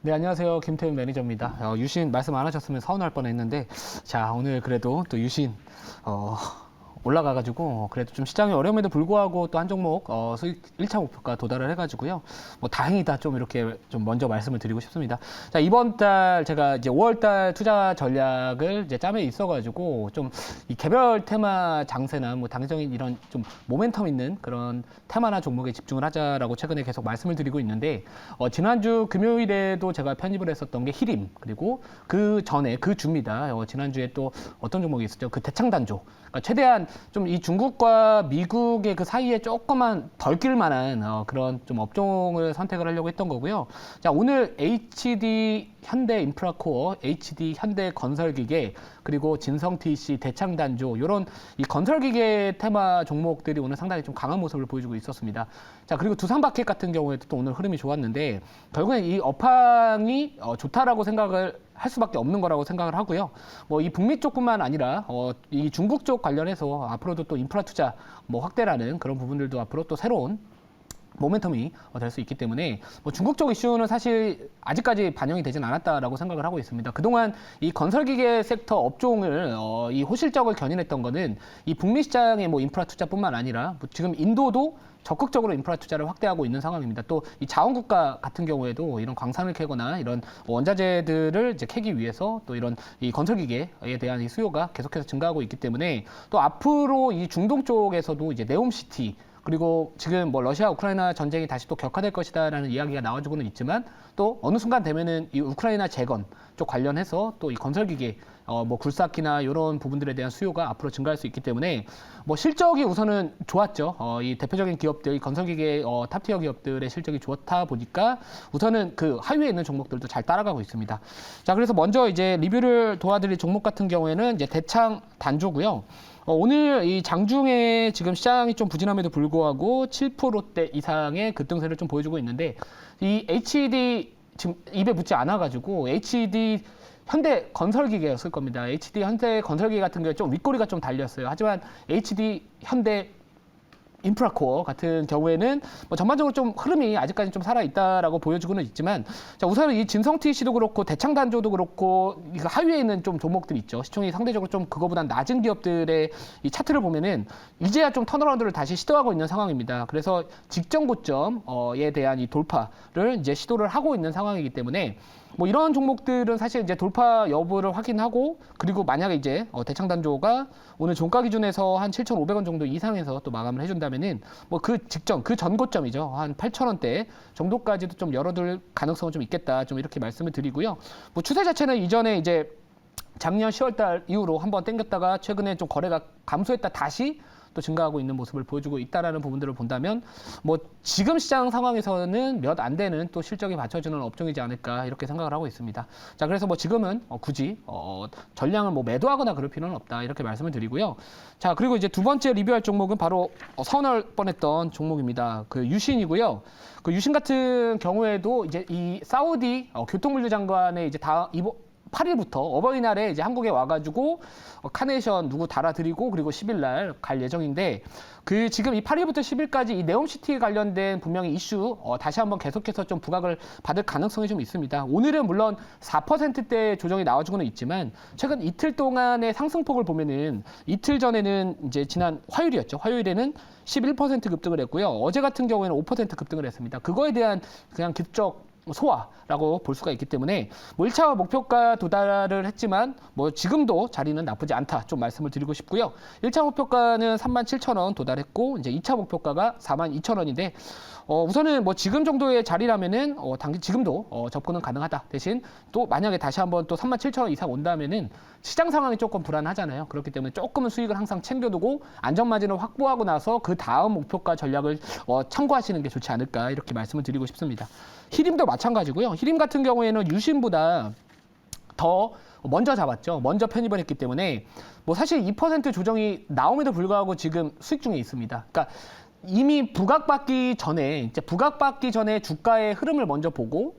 네, 안녕하세요. 김태훈 매니저입니다. 유신 말씀 안 하셨으면 서운할 뻔했는데, 자, 오늘 그래도 또 유신 올라가가지고 그래도 좀 시장의 어려움에도 불구하고 또 한 종목 수익 1차 목표가 도달을 해가지고요. 뭐 다행이다 좀 이렇게 좀 먼저 말씀을 드리고 싶습니다. 자, 이번 달 제가 이제 5월 달 투자 전략을 이제 짬에 있어가지고 좀 이 개별 테마 장세나 뭐 당장인 이런 좀 모멘텀 있는 그런 테마나 종목에 집중을 하자라고 최근에 계속 말씀을 드리고 있는데 지난주 금요일에도 제가 편입을 했었던 게 히림, 그리고 그 전에 그 주입니다. 지난주에 또 어떤 종목이 있었죠? 그 대창단조. 그러니까 최대한 좀 이 중국과 미국의 그 사이에 조금만 덜낄 만한 그런 좀 업종을 선택을 하려고 했던 거고요. 자, 오늘 HD 현대 인프라코어, HD 현대 건설기계, 그리고 진성TC, 대창단조 이런 이 건설기계 테마 종목들이 오늘 상당히 좀 강한 모습을 보여주고 있었습니다. 자, 그리고 두산바켓 같은 경우에도 또 오늘 흐름이 좋았는데 결국엔 이 업황이 좋다라고 생각을 할 수밖에 없는 거라고 생각을 하고요. 뭐 이 북미 쪽뿐만 아니라 이 중국 쪽 관련해서 앞으로도 또 인프라 투자 뭐 확대라는 그런 부분들도 앞으로 또 새로운 모멘텀이 될 수 있기 때문에 뭐 중국 쪽 이슈는 사실 아직까지 반영이 되진 않았다라고 생각을 하고 있습니다. 그동안 이 건설기계 섹터 업종을 이 호실적을 견인했던 거는 이 북미 시장의 뭐 인프라 투자뿐만 아니라 뭐 지금 인도도 적극적으로 인프라 투자를 확대하고 있는 상황입니다. 또 이 자원국가 같은 경우에도 이런 광산을 캐거나 이런 원자재들을 이제 캐기 위해서 또 이런 이 건설기계에 대한 이 수요가 계속해서 증가하고 있기 때문에 또 앞으로 이 중동 쪽에서도 이제 네옴시티, 그리고 지금 뭐 러시아 우크라이나 전쟁이 다시 또 격화될 것이다라는 이야기가 나와주고는 있지만 또 어느 순간 되면은 이 우크라이나 재건 쪽 관련해서 또 이 건설기계 뭐 굴삭기나 이런 부분들에 대한 수요가 앞으로 증가할 수 있기 때문에 뭐 실적이 우선은 좋았죠. 이 대표적인 기업들, 이 건설기계 탑티어 기업들의 실적이 좋다 보니까 우선은 그 하위에 있는 종목들도 잘 따라가고 있습니다. 자, 그래서 먼저 이제 리뷰를 도와드릴 종목 같은 경우에는 이제 대창 단조고요. 오늘 이 장중에 지금 시장이 좀 부진함에도 불구하고 7%대 이상의 급등세를 좀 보여주고 있는데 이 HD 지금 입에 붙지 않아가지고 HD 현대 건설기계였을 겁니다. HD 현대 건설기계 같은 경우에 좀 윗꼬리가 좀 달렸어요. 하지만 HD 현대 인프라코어 같은 경우에는 뭐 전반적으로 좀 흐름이 아직까지 좀 살아있다라고 보여주고는 있지만, 자, 우선은 이 진성TC도 그렇고 대창단조도 그렇고 이거 하위에 있는 좀 종목들이 있죠. 시총이 상대적으로 좀 그거보다 낮은 기업들의 이 차트를 보면은 이제야 좀 턴어라운드를 다시 시도하고 있는 상황입니다. 그래서 직전 고점에 대한 이 돌파를 이제 시도를 하고 있는 상황이기 때문에 뭐 이런 종목들은 사실 이제 돌파 여부를 확인하고, 그리고 만약에 이제 대창단조가 오늘 종가 기준에서 한 7,500원 정도 이상에서 또 마감을 해준다면은 뭐 그 직전, 그 전고점이죠. 한 8,000원대 정도까지도 좀 열어둘 가능성은 좀 있겠다. 좀 이렇게 말씀을 드리고요. 뭐 추세 자체는 이전에 이제 작년 10월달 이후로 한번 땡겼다가 최근에 좀 거래가 감소했다 다시 또 증가하고 있는 모습을 보여주고 있다라는 부분들을 본다면 뭐 지금 시장 상황에서는 몇 안 되는 또 실적이 받쳐주는 업종이지 않을까 이렇게 생각을 하고 있습니다. 자, 그래서 뭐 지금은 굳이 전량을 뭐 매도하거나 그럴 필요는 없다 이렇게 말씀을 드리고요. 자, 그리고 이제 두 번째 리뷰할 종목은 바로 서운할 뻔했던 종목입니다. 그 유신이고요. 그 유신 같은 경우에도 이제 이 사우디 교통물류 장관의 이제 이번 8일부터 어버이날에 이제 한국에 와가지고 카네이션 누구 달아드리고 그리고 10일날 갈 예정인데, 그 지금 이 8일부터 10일까지 이 네옴시티 관련된 분명히 이슈 다시 한번 계속해서 좀 부각을 받을 가능성이 좀 있습니다. 오늘은 물론 4%대 조정이 나와주고는 있지만 최근 이틀 동안의 상승폭을 보면은 이틀 전에는 이제 지난 화요일이었죠. 화요일에는 11% 급등을 했고요. 어제 같은 경우에는 5% 급등을 했습니다. 그거에 대한 그냥 기술적 소화라고 볼 수가 있기 때문에 뭐 1차 목표가 도달을 했지만 뭐 지금도 자리는 나쁘지 않다 좀 말씀을 드리고 싶고요. 1차 목표가는 37,000원 도달했고 이제 2차 목표가가 42,000원인데 우선은 뭐 지금 정도의 자리라면은 지금도 접근은 가능하다. 대신 또 만약에 다시 한번 또 37,000원 이상 온다면은 시장 상황이 조금 불안하잖아요. 그렇기 때문에 조금은 수익을 항상 챙겨두고 안전마진을 확보하고 나서 그 다음 목표가 전략을 참고하시는 게 좋지 않을까 이렇게 말씀을 드리고 싶습니다. 히림도 마찬가지고요. 히림 같은 경우에는 유신보다 더 먼저 잡았죠. 먼저 편입을 했기 때문에 뭐 사실 2% 조정이 나옴에도 불구하고 지금 수익 중에 있습니다. 그러니까 이미 부각받기 전에 주가의 흐름을 먼저 보고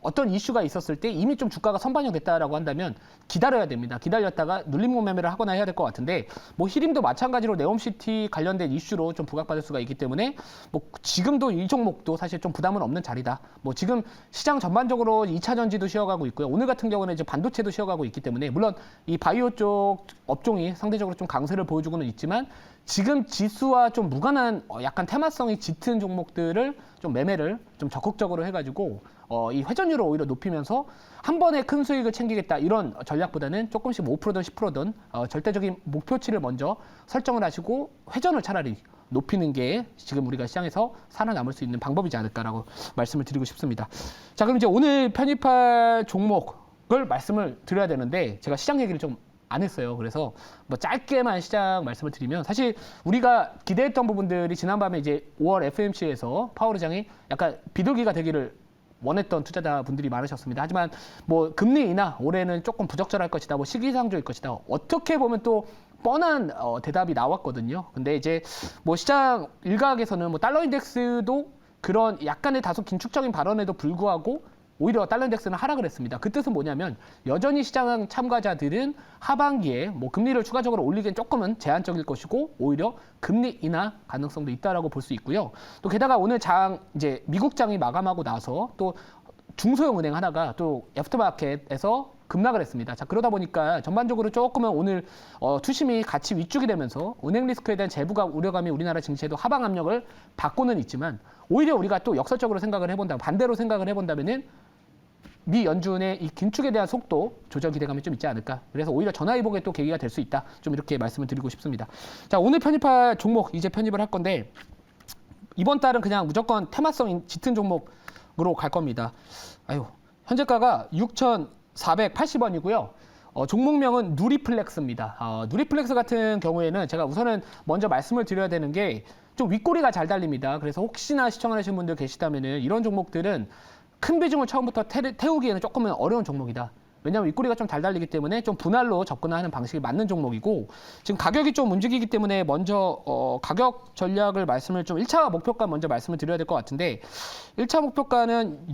어떤 이슈가 있었을 때 이미 좀 주가가 선반영됐다라고 한다면 기다려야 됩니다. 기다렸다가 눌림목 매매를 하거나 해야 될 것 같은데 뭐 히림도 마찬가지로 네옴시티 관련된 이슈로 좀 부각받을 수가 있기 때문에 뭐 지금도 이 종목도 사실 좀 부담은 없는 자리다. 뭐 지금 시장 전반적으로 2차 전지도 쉬어가고 있고요. 오늘 같은 경우는 이제 반도체도 쉬어가고 있기 때문에 물론 이 바이오 쪽 업종이 상대적으로 좀 강세를 보여주고는 있지만 지금 지수와 좀 무관한 약간 테마성이 짙은 종목들을 좀 매매를 좀 적극적으로 해가지고 이 회전율을 오히려 높이면서 한 번에 큰 수익을 챙기겠다 이런 전략보다는 조금씩 5%든 10%든 절대적인 목표치를 먼저 설정을 하시고 회전을 차라리 높이는 게 지금 우리가 시장에서 살아남을 수 있는 방법이지 않을까라고 말씀을 드리고 싶습니다. 자, 그럼 이제 오늘 편입할 종목을 말씀을 드려야 되는데 제가 시장 얘기를 좀 안 했어요. 그래서 뭐 짧게만 시장 말씀을 드리면 사실 우리가 기대했던 부분들이 지난밤에 이제 5월 FMC에서 파월 의장이 약간 비둘기가 되기를 원했던 투자자 분들이 많으셨습니다. 하지만 뭐 금리 인하 올해는 조금 부적절할 것이다. 뭐 시기상조일 것이다. 어떻게 보면 또 뻔한 대답이 나왔거든요. 근데 이제 뭐 시장 일각에서는 뭐 달러 인덱스도 그런 약간의 다소 긴축적인 발언에도 불구하고 오히려 달러 인덱스는 하락을 했습니다. 그 뜻은 뭐냐면 여전히 시장 참가자들은 하반기에 뭐 금리를 추가적으로 올리기엔 조금은 제한적일 것이고 오히려 금리 인하 가능성도 있다라고 볼 수 있고요. 또 게다가 오늘 장 이제 미국 장이 마감하고 나서 또 중소형 은행 하나가 또 애프터마켓에서 급락을 했습니다. 자, 그러다 보니까 전반적으로 조금은 오늘 투심이 같이 위축이 되면서 은행 리스크에 대한 재부가 우려감이 우리나라 증시에도 하방 압력을 받고는 있지만 오히려 우리가 또 역설적으로 생각을 해본다면 반대로 생각을 해본다면은 미 연준의 이 긴축에 대한 속도 조절 기대감이 좀 있지 않을까. 그래서 오히려 전화위복의 또 계기가 될 수 있다. 좀 이렇게 말씀을 드리고 싶습니다. 자, 오늘 편입할 종목 이제 편입을 할 건데 이번 달은 그냥 무조건 테마성 짙은 종목으로 갈 겁니다. 아유, 현재가가 6,480원이고요. 종목명은 누리플렉스입니다. 누리플렉스 같은 경우에는 제가 우선은 먼저 말씀을 드려야 되는 게 좀 윗꼬리가 잘 달립니다. 그래서 혹시나 시청하시는 분들 계시다면은 이런 종목들은 큰 비중을 처음부터 태우기에는 조금은 어려운 종목이다. 왜냐하면 윗꼬리가 좀 잘 달리기 때문에 좀 분할로 접근하는 방식이 맞는 종목이고 지금 가격이 좀 움직이기 때문에 먼저 가격 전략을 말씀을 좀 1차 목표가 먼저 말씀을 드려야 될 것 같은데 1차 목표가는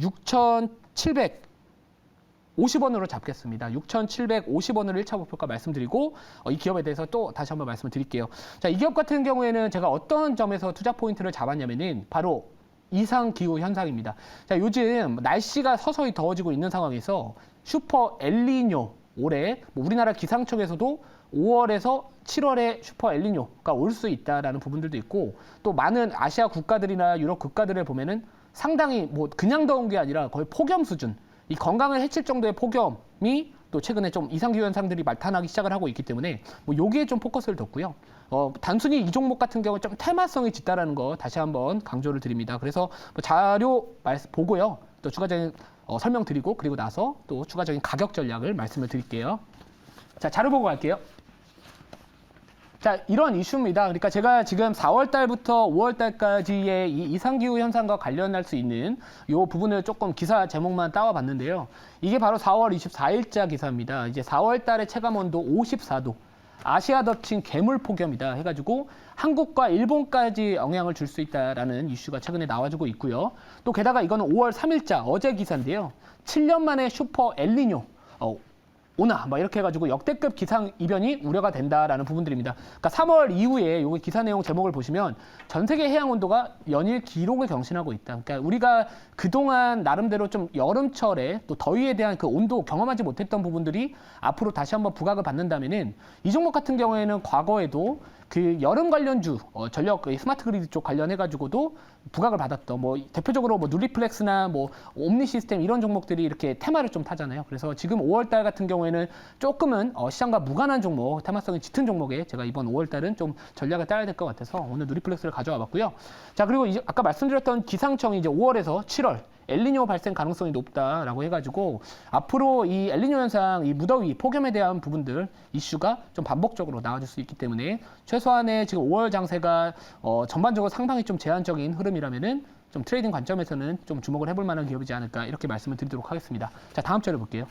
6,750원으로 잡겠습니다. 6,750원으로 1차 목표가 말씀드리고 이 기업에 대해서 또 다시 한번 말씀을 드릴게요. 자, 이 기업 같은 경우에는 제가 어떤 점에서 투자 포인트를 잡았냐면은 바로 이상 기후 현상입니다. 자, 요즘 날씨가 서서히 더워지고 있는 상황에서 슈퍼 엘니뇨 올해 뭐 우리나라 기상청에서도 5월에서 7월에 슈퍼 엘니뇨가 올 수 있다라는 부분들도 있고 또 많은 아시아 국가들이나 유럽 국가들을 보면은 상당히 뭐 그냥 더운 게 아니라 거의 폭염 수준, 이 건강을 해칠 정도의 폭염이 또 최근에 좀 이상기후 현상들이 나타나기 시작을 하고 있기 때문에 뭐 여기에 좀 포커스를 뒀고요. 단순히 이 종목 같은 경우 좀 테마성이 짙다라는 거 다시 한번 강조를 드립니다. 그래서 뭐 자료 보고요. 또 추가적인 설명드리고 그리고 나서 또 추가적인 가격 전략을 말씀을 드릴게요. 자, 자료 보고 갈게요. 자, 이런 이슈입니다. 그러니까 제가 지금 4월 달부터 5월 달까지의 이 이상기후 현상과 관련할 수 있는 이 부분을 조금 기사 제목만 따와봤는데요. 이게 바로 4월 24일자 기사입니다. 이제 4월 달에 체감 온도 54도. 아시아 덮친 괴물 폭염이다 해가지고 한국과 일본까지 영향을 줄 수 있다라는 이슈가 최근에 나와주고 있고요. 또 게다가 이거는 5월 3일자 어제 기사인데요. 7년 만에 슈퍼 엘니뇨 오나 막 이렇게 해가지고 역대급 기상 이변이 우려가 된다라는 부분들입니다. 그러니까 3월 이후에 요 기사 내용 제목을 보시면 전 세계 해양 온도가 연일 기록을 경신하고 있다. 그러니까 우리가 그동안 나름대로 좀 여름철에 또 더위에 대한 그 온도 경험하지 못했던 부분들이 앞으로 다시 한번 부각을 받는다면은 이 종목 같은 경우에는 과거에도 그 여름 관련주 전력 스마트 그리드 쪽 관련해가지고도 부각을 받았던 뭐 대표적으로 뭐 누리플렉스나 뭐 옴니 시스템 이런 종목들이 이렇게 테마를 좀 타잖아요. 그래서 지금 5월달 같은 경우에는 조금은 시장과 무관한 종목, 테마성이 짙은 종목에 제가 이번 5월달은 좀 전략을 따야 될 것 같아서 오늘 누리플렉스를 가져와 봤고요. 자, 그리고 이제 아까 말씀드렸던 기상청이 이제 5월에서 7월 엘니뇨 발생 가능성이 높다라고 해가지고 앞으로 이 엘니뇨 현상, 이 무더위, 폭염에 대한 부분들 이슈가 좀 반복적으로 나와줄 수 있기 때문에 최소한의 지금 5월 장세가 전반적으로 상당히 좀 제한적인 흐름이라면은 좀 트레이딩 관점에서는 좀 주목을 해볼 만한 기업이지 않을까 이렇게 말씀을 드리도록 하겠습니다. 자, 다음 자료 볼게요.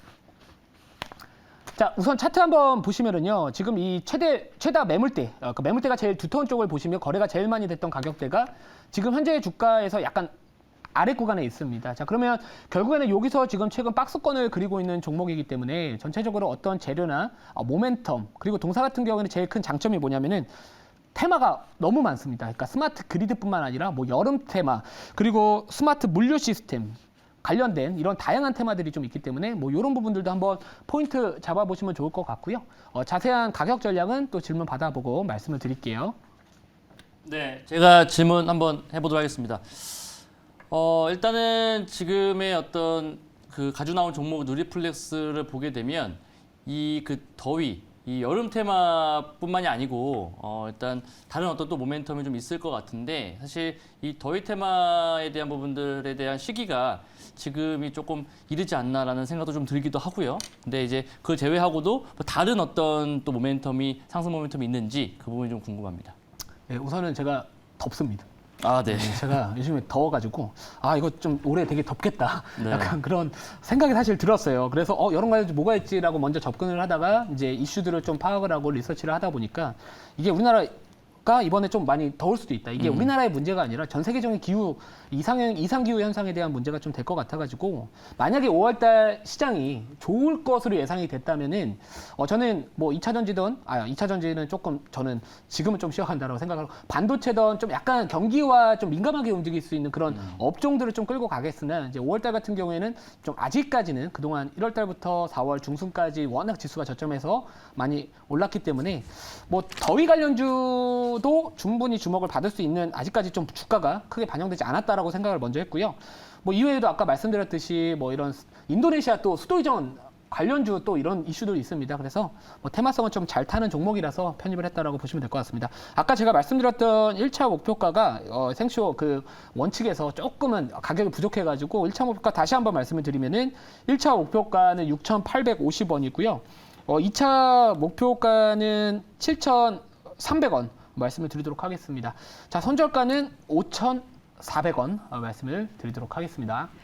자, 우선 차트 한번 보시면은요, 지금 이 최다 매물대, 그 매물대가 제일 두터운 쪽을 보시면 거래가 제일 많이 됐던 가격대가 지금 현재 주가에서 약간 아래 구간에 있습니다. 자, 그러면 결국에는 여기서 지금 최근 박스권을 그리고 있는 종목이기 때문에 전체적으로 어떤 재료나 모멘텀, 그리고 동사 같은 경우에는 제일 큰 장점이 뭐냐면은 테마가 너무 많습니다. 그러니까 스마트 그리드뿐만 아니라 뭐 여름 테마, 그리고 스마트 물류 시스템 관련된 이런 다양한 테마들이 좀 있기 때문에 뭐 이런 부분들도 한번 포인트 잡아보시면 좋을 것 같고요. 자세한 가격 전략은 또 질문 받아보고 말씀을 드릴게요. 네, 제가 질문 한번 해보도록 하겠습니다. 일단은 지금의 어떤 그 가지고 나온 종목 누리플렉스를 보게 되면 이 그 더위, 이 여름 테마뿐만이 아니고 일단 다른 어떤 또 모멘텀이 좀 있을 것 같은데 사실 이 더위 테마에 대한 부분들에 대한 시기가 지금이 조금 이르지 않나라는 생각도 좀 들기도 하고요. 근데 이제 그걸 제외하고도 뭐 다른 어떤 또 모멘텀이 상승 모멘텀이 있는지 그 부분이 좀 궁금합니다. 네, 우선은 제가 덥습니다. 아, 네. 제가 요즘에 더워가지고 이거 좀 올해 되게 덥겠다. 네. 약간 그런 생각이 사실 들었어요. 그래서 이런 거 뭐가 있지라고 먼저 접근을 하다가 이제 이슈들을 좀 파악을 하고 리서치를 하다 보니까 이게 우리나라가 이번에 좀 많이 더울 수도 있다. 이게 우리나라의 문제가 아니라 전 세계적인 기후 이상 기후 현상에 대한 문제가 좀 될 것 같아가지고 만약에 5월달 시장이 좋을 것으로 예상이 됐다면은 저는 뭐 2차 전지든 2차 전지는 조금 저는 지금은 좀 쉬어간다라고 생각하고 반도체든 좀 약간 경기와 좀 민감하게 움직일 수 있는 그런 업종들을 좀 끌고 가겠으나 이제 5월달 같은 경우에는 좀 아직까지는 그동안 1월달부터 4월 중순까지 워낙 지수가 저점에서 많이 올랐기 때문에 뭐 더위 관련주도 충분히 주목을 받을 수 있는 아직까지 좀 주가가 크게 반영되지 않았다라고 생각을 먼저 했고요. 뭐 이외에도 아까 말씀드렸듯이 뭐 이런 인도네시아 또 수도 이전 관련주 또 이런 이슈들이 있습니다. 그래서 뭐 테마성은 좀 잘 타는 종목이라서 편입을 했다라고 보시면 될 것 같습니다. 아까 제가 말씀드렸던 1차 목표가가 생쇼 그 원칙에서 조금은 가격이 부족해가지고 1차 목표가 다시 한번 말씀을 드리면은 1차 목표가는 6,850원이고요. 2차 목표가는 7,300원 말씀을 드리도록 하겠습니다. 자, 손절가는 5,400원 말씀을 드리도록 하겠습니다.